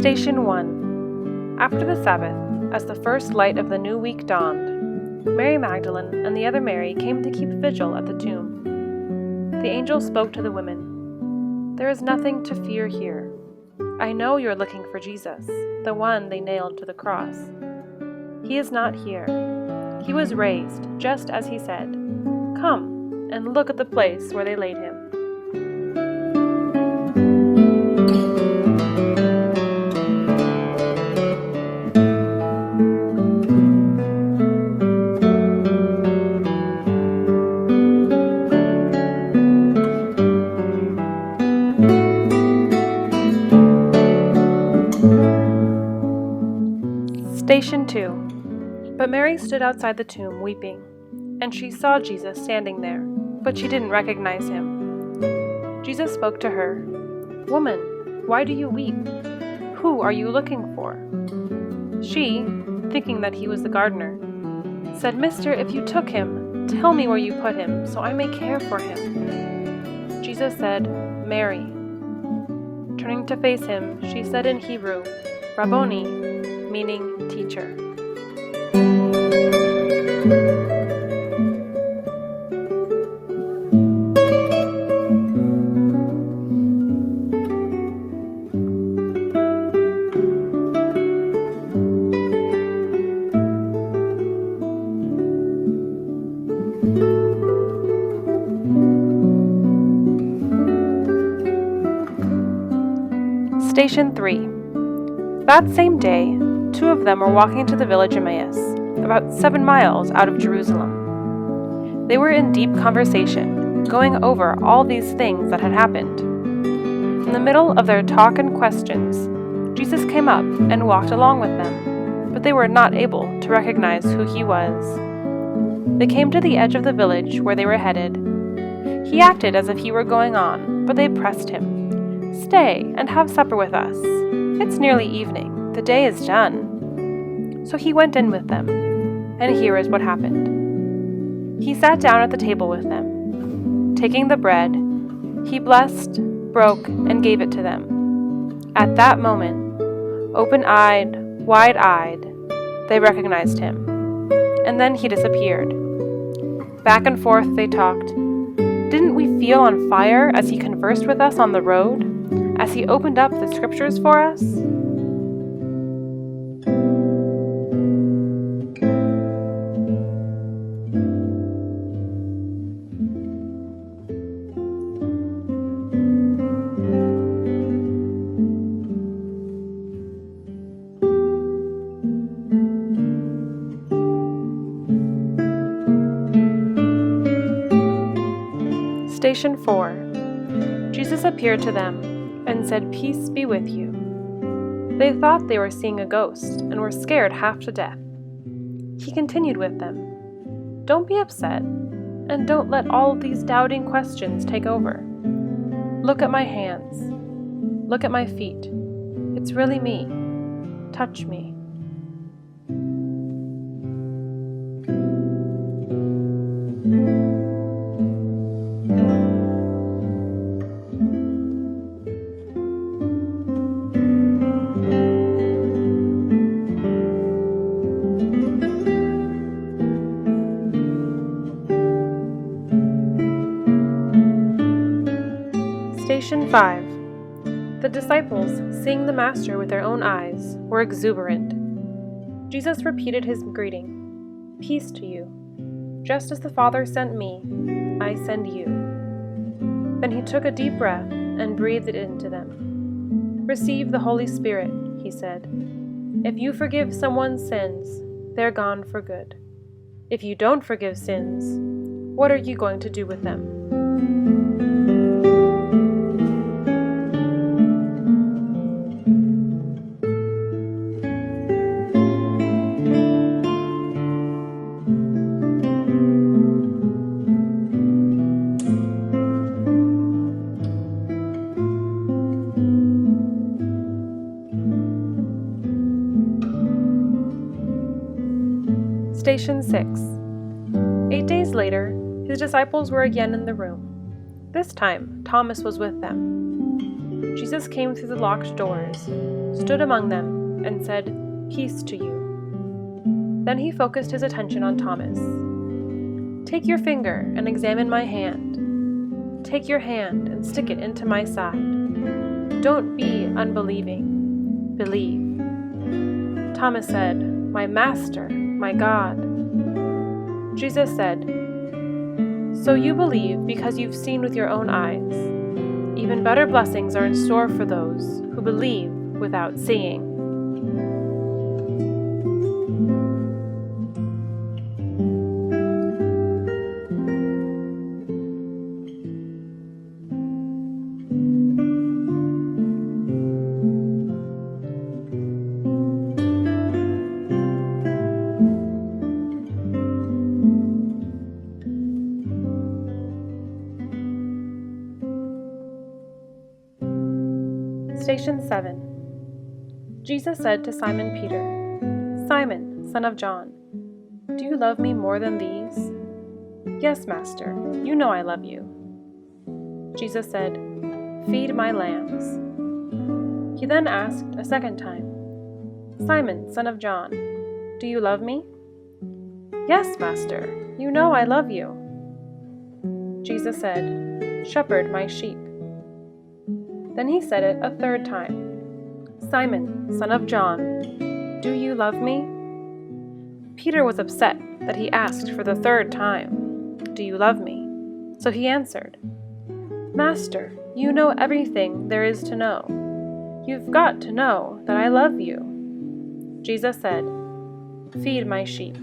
Station 1. After the Sabbath, as the first light of the new week dawned, Mary Magdalene and the other Mary came to keep vigil at the tomb. The angel spoke to the women. "There is nothing to fear here. I know you're looking for Jesus, the one they nailed to the cross. He is not here. He was raised, just as he said. Come and look at the place where they laid him." Station 2. But Mary stood outside the tomb weeping, and she saw Jesus standing there, but she didn't recognize him. Jesus spoke to her. "Woman, why do you weep? Who are you looking for?" She, thinking that he was the gardener, said, "Mister, if you took him, tell me where you put him, so I may care for him." Jesus said, "Mary." Turning to face him, she said in Hebrew, "Rabboni," meaning teacher. Station 3. That same day, two of them were walking to the village Emmaus, about 7 miles out of Jerusalem. They were in deep conversation, going over all these things that had happened. In the middle of their talk and questions, Jesus came up and walked along with them, but they were not able to recognize who he was. They came to the edge of the village where they were headed. He acted as if he were going on, but they pressed him. "Stay and have supper with us. It's nearly evening. The day is done." So he went in with them, and here is what happened. He sat down at the table with them. Taking the bread, he blessed, broke, and gave it to them. At that moment, open-eyed, wide-eyed, they recognized him. And then he disappeared. Back and forth they talked. Didn't we feel on fire as he conversed with us on the road, as he opened up the scriptures for us? Station 4. Jesus appeared to them and said, "Peace be with you." They thought they were seeing a ghost and were scared half to death. He continued with them, "Don't be upset, and don't let all of these doubting questions take over. Look at my hands. Look at my feet. It's really me. Touch me." Station 5. The disciples, seeing the Master with their own eyes, were exuberant. Jesus repeated his greeting, "Peace to you. Just as the Father sent me, I send you." Then he took a deep breath and breathed it into them. "Receive the Holy Spirit," he said. "If you forgive someone's sins, they're gone for good. If you don't forgive sins, what are you going to do with them?" Station 6. 8 days later, his disciples were again in the room. This time, Thomas was with them. Jesus came through the locked doors, stood among them, and said, "Peace to you." Then he focused his attention on Thomas. "Take your finger and examine my hand. Take your hand and stick it into my side. Don't be unbelieving. Believe." Thomas said, "My Master, my God." Jesus said, "So you believe because you've seen with your own eyes. Even better blessings are in store for those who believe without seeing." Station 7. Jesus said to Simon Peter, "Simon, son of John, do you love me more than these?" "Yes, Master, you know I love you." Jesus said, "Feed my lambs." He then asked a second time, "Simon, son of John, do you love me?" "Yes, Master, you know I love you." Jesus said, "Shepherd my sheep." Then he said it a third time, "Simon, son of John, do you love me?" Peter was upset that he asked for the third time, "Do you love me?" So he answered, "Master, you know everything there is to know. You've got to know that I love you." Jesus said, "Feed my sheep."